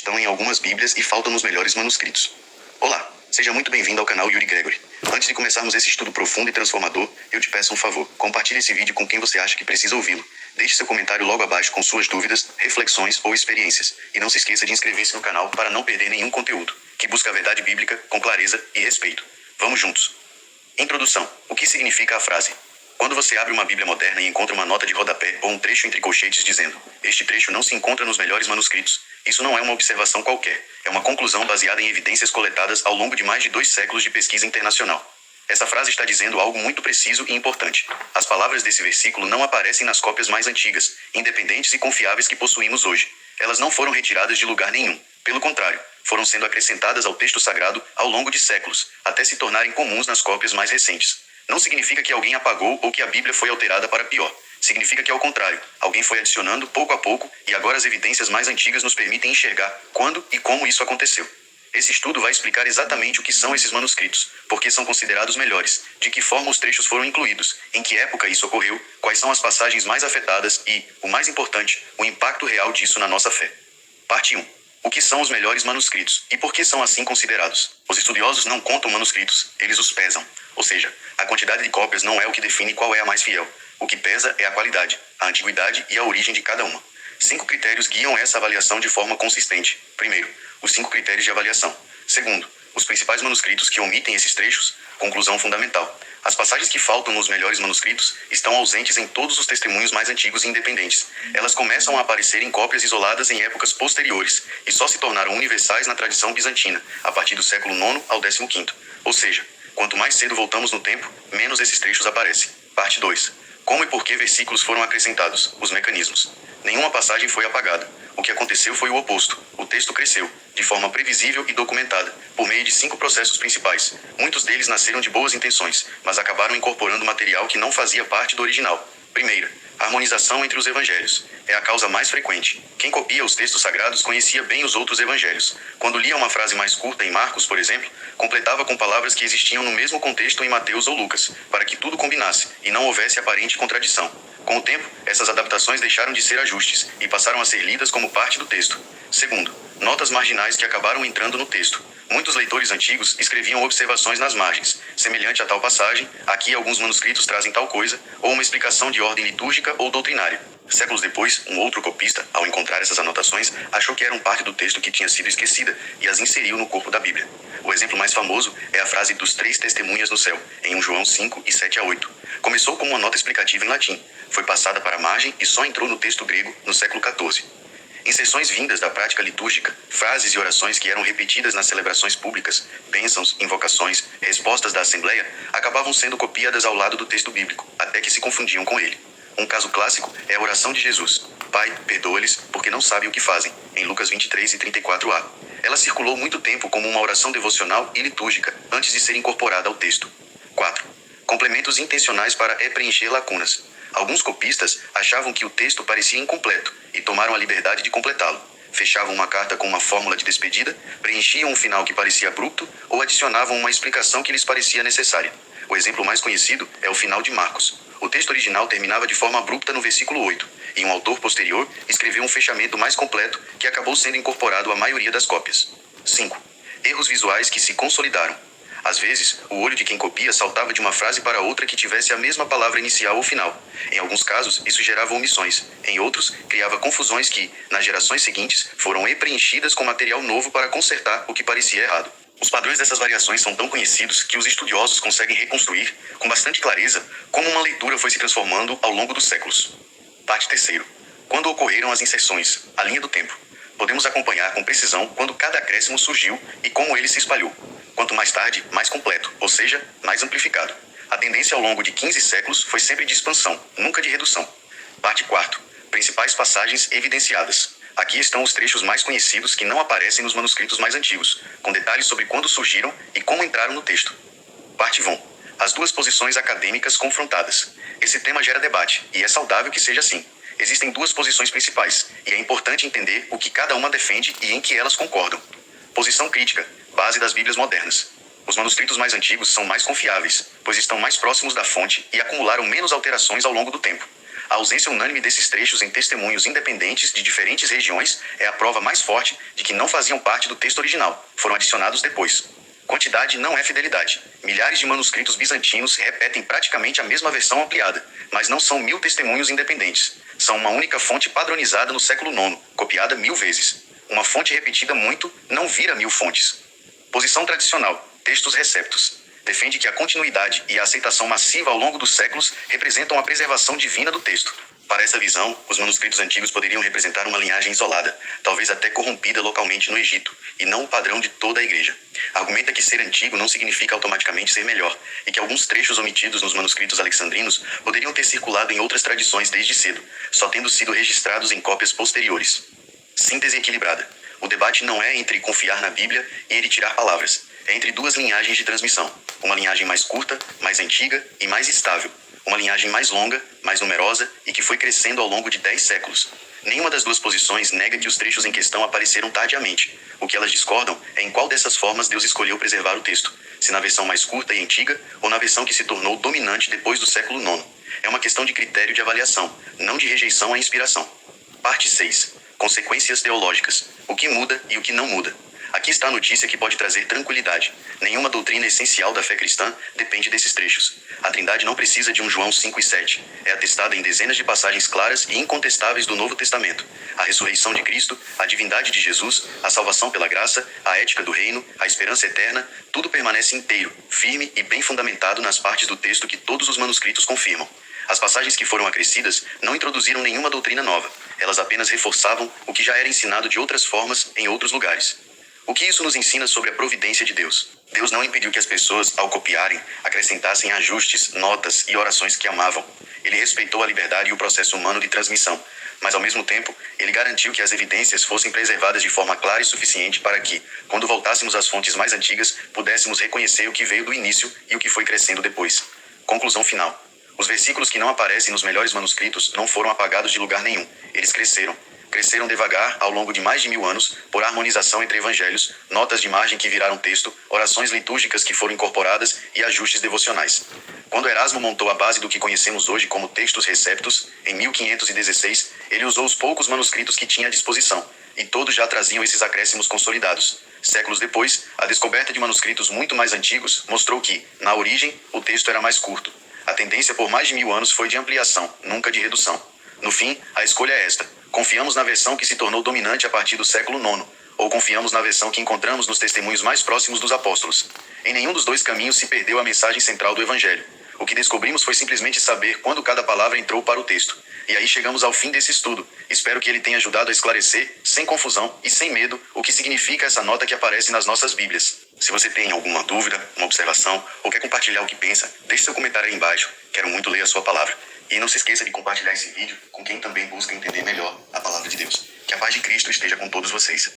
estão em algumas bíblias e faltam nos melhores manuscritos. Olá, seja muito bem-vindo ao canal Yuri Gregory. Antes de começarmos esse estudo profundo e transformador, eu te peço um favor. Compartilhe esse vídeo com quem você acha que precisa ouvi-lo. Deixe seu comentário logo abaixo com suas dúvidas, reflexões ou experiências. E não se esqueça de inscrever-se no canal para não perder nenhum conteúdo que busca a verdade bíblica com clareza e respeito. Vamos juntos. Introdução. O que significa a frase? Quando você abre uma Bíblia moderna e encontra uma nota de rodapé ou um trecho entre colchetes dizendo: "Este trecho não se encontra nos melhores manuscritos", isso não é uma observação qualquer, é uma conclusão baseada em evidências coletadas ao longo de mais de 2 séculos de pesquisa internacional. Essa frase está dizendo algo muito preciso e importante. As palavras desse versículo não aparecem nas cópias mais antigas, independentes e confiáveis que possuímos hoje. Elas não foram retiradas de lugar nenhum. Pelo contrário, foram sendo acrescentadas ao texto sagrado ao longo de séculos, até se tornarem comuns nas cópias mais recentes. Não significa que alguém apagou ou que a Bíblia foi alterada para pior. Significa que, ao contrário, alguém foi adicionando pouco a pouco e agora as evidências mais antigas nos permitem enxergar quando e como isso aconteceu. Esse estudo vai explicar exatamente o que são esses manuscritos, por que são considerados melhores, de que forma os trechos foram incluídos, em que época isso ocorreu, quais são as passagens mais afetadas e, o mais importante, o impacto real disso na nossa fé. Parte 1. O que são os melhores manuscritos e por que são assim considerados? Os estudiosos não contam manuscritos, eles os pesam. Ou seja, a quantidade de cópias não é o que define qual é a mais fiel. O que pesa é a qualidade, a antiguidade e a origem de cada uma. 5 critérios guiam essa avaliação de forma consistente. Primeiro, os 5 critérios de avaliação. Segundo, os principais manuscritos que omitem esses trechos. Conclusão fundamental. As passagens que faltam nos melhores manuscritos estão ausentes em todos os testemunhos mais antigos e independentes. Elas começam a aparecer em cópias isoladas em épocas posteriores e só se tornaram universais na tradição bizantina, a partir do século IX ao XV. Ou seja, quanto mais cedo voltamos no tempo, menos esses trechos aparecem. Parte 2. Como e por que versículos foram acrescentados? Os mecanismos. Nenhuma passagem foi apagada. O que aconteceu foi o oposto. O texto cresceu, de forma previsível e documentada, por meio de 5 processos principais. Muitos deles nasceram de boas intenções, mas acabaram incorporando material que não fazia parte do original. Primeira, harmonização entre os evangelhos. É a causa mais frequente. Quem copia os textos sagrados conhecia bem os outros evangelhos. Quando lia uma frase mais curta em Marcos, por exemplo, completava com palavras que existiam no mesmo contexto em Mateus ou Lucas, para que tudo combinasse e não houvesse aparente contradição. Com o tempo, essas adaptações deixaram de ser ajustes e passaram a ser lidas como parte do texto. Segundo, notas marginais que acabaram entrando no texto. Muitos leitores antigos escreviam observações nas margens, semelhante a tal passagem, aqui alguns manuscritos trazem tal coisa, ou uma explicação de ordem litúrgica ou doutrinária. Séculos depois, um outro copista, ao encontrar essas anotações, achou que eram parte do texto que tinha sido esquecida e as inseriu no corpo da Bíblia. O exemplo mais famoso é a frase dos 3 testemunhas no céu, em 1 João 5, 7-8. Começou como uma nota explicativa em latim, foi passada para a margem e só entrou no texto grego no século XIV. Inserções vindas da prática litúrgica, frases e orações que eram repetidas nas celebrações públicas, bênçãos, invocações, respostas da Assembleia, acabavam sendo copiadas ao lado do texto bíblico, até que se confundiam com ele. Um caso clássico é a oração de Jesus: "Pai, perdoa-lhes, porque não sabem o que fazem", em Lucas 23 e 34a. Ela circulou muito tempo como uma oração devocional e litúrgica, antes de ser incorporada ao texto. 4. Complementos intencionais para preencher lacunas. Alguns copistas achavam que o texto parecia incompleto e tomaram a liberdade de completá-lo. Fechavam uma carta com uma fórmula de despedida, preenchiam um final que parecia abrupto ou adicionavam uma explicação que lhes parecia necessária. O exemplo mais conhecido é o final de Marcos. O texto original terminava de forma abrupta no versículo 8, e um autor posterior escreveu um fechamento mais completo que acabou sendo incorporado à maioria das cópias. 5. Erros visuais que se consolidaram. Às vezes, o olho de quem copia saltava de uma frase para outra que tivesse a mesma palavra inicial ou final. Em alguns casos, isso gerava omissões. Em outros, criava confusões que, nas gerações seguintes, foram preenchidas com material novo para consertar o que parecia errado. Os padrões dessas variações são tão conhecidos que os estudiosos conseguem reconstruir, com bastante clareza, como uma leitura foi se transformando ao longo dos séculos. Parte 3. Quando ocorreram as inserções, a linha do tempo. Podemos acompanhar com precisão quando cada acréscimo surgiu e como ele se espalhou. Quanto mais tarde, mais completo, ou seja, mais amplificado. A tendência ao longo de 15 séculos foi sempre de expansão, nunca de redução. Parte 4. Principais passagens evidenciadas. Aqui estão os trechos mais conhecidos que não aparecem nos manuscritos mais antigos, com detalhes sobre quando surgiram e como entraram no texto. Parte 1. As 2 posições acadêmicas confrontadas. Esse tema gera debate, e é saudável que seja assim. Existem 2 posições principais, e é importante entender o que cada uma defende e em que elas concordam. Posição crítica, base das Bíblias modernas. Os manuscritos mais antigos são mais confiáveis, pois estão mais próximos da fonte e acumularam menos alterações ao longo do tempo. A ausência unânime desses trechos em testemunhos independentes de diferentes regiões é a prova mais forte de que não faziam parte do texto original, foram adicionados depois. Quantidade não é fidelidade. Milhares de manuscritos bizantinos repetem praticamente a mesma versão ampliada, mas não são 1000 testemunhos independentes. São uma única fonte padronizada no século IX, copiada 1000 vezes. Uma fonte repetida muito não vira 1000 fontes. Posição tradicional. Textos receptos. Defende que a continuidade e a aceitação massiva ao longo dos séculos representam a preservação divina do texto. Para essa visão, os manuscritos antigos poderiam representar uma linhagem isolada, talvez até corrompida localmente no Egito, e não o padrão de toda a igreja. Argumenta que ser antigo não significa automaticamente ser melhor, e que alguns trechos omitidos nos manuscritos alexandrinos poderiam ter circulado em outras tradições desde cedo, só tendo sido registrados em cópias posteriores. Síntese equilibrada. O debate não é entre confiar na Bíblia e ele tirar palavras. É entre duas linhagens de transmissão. Uma linhagem mais curta, mais antiga e mais estável. Uma linhagem mais longa, mais numerosa e que foi crescendo ao longo de 10 séculos. Nenhuma das duas posições nega que os trechos em questão apareceram tardiamente. O que elas discordam é em qual dessas formas Deus escolheu preservar o texto. Se na versão mais curta e antiga ou na versão que se tornou dominante depois do século IX. É uma questão de critério de avaliação, não de rejeição à inspiração. Parte 6. Consequências teológicas. O que muda e o que não muda. Aqui está a notícia que pode trazer tranquilidade. Nenhuma doutrina essencial da fé cristã depende desses trechos. A Trindade não precisa de um João 5 e 7. É atestada em dezenas de passagens claras e incontestáveis do Novo Testamento. A ressurreição de Cristo, a divindade de Jesus, a salvação pela graça, a ética do reino, a esperança eterna, tudo permanece inteiro, firme e bem fundamentado nas partes do texto que todos os manuscritos confirmam. As passagens que foram acrescidas não introduziram nenhuma doutrina nova. Elas apenas reforçavam o que já era ensinado de outras formas em outros lugares. O que isso nos ensina sobre a providência de Deus? Deus não impediu que as pessoas, ao copiarem, acrescentassem ajustes, notas e orações que amavam. Ele respeitou a liberdade e o processo humano de transmissão, mas ao mesmo tempo, ele garantiu que as evidências fossem preservadas de forma clara e suficiente para que, quando voltássemos às fontes mais antigas, pudéssemos reconhecer o que veio do início e o que foi crescendo depois. Conclusão final. Os versículos que não aparecem nos melhores manuscritos não foram apagados de lugar nenhum. Eles cresceram. Cresceram devagar ao longo de mais de 1000 anos, por harmonização entre evangelhos, notas de margem que viraram texto, orações litúrgicas que foram incorporadas e ajustes devocionais. Quando Erasmo montou a base do que conhecemos hoje como textos receptos, em 1516, ele usou os poucos manuscritos que tinha à disposição, e todos já traziam esses acréscimos consolidados. Séculos depois, a descoberta de manuscritos muito mais antigos mostrou que, na origem, o texto era mais curto. A tendência por mais de 1000 anos foi de ampliação, nunca de redução. No fim, a escolha é esta. Confiamos na versão que se tornou dominante a partir do século IX, ou confiamos na versão que encontramos nos testemunhos mais próximos dos apóstolos. Em nenhum dos dois caminhos se perdeu a mensagem central do Evangelho. O que descobrimos foi simplesmente saber quando cada palavra entrou para o texto. E aí chegamos ao fim desse estudo. Espero que ele tenha ajudado a esclarecer, sem confusão e sem medo, o que significa essa nota que aparece nas nossas Bíblias. Se você tem alguma dúvida, uma observação, ou quer compartilhar o que pensa, deixe seu comentário aí embaixo. Quero muito ler a sua palavra. E não se esqueça de compartilhar esse vídeo com quem também busca entender melhor a palavra de Deus. Que a paz de Cristo esteja com todos vocês.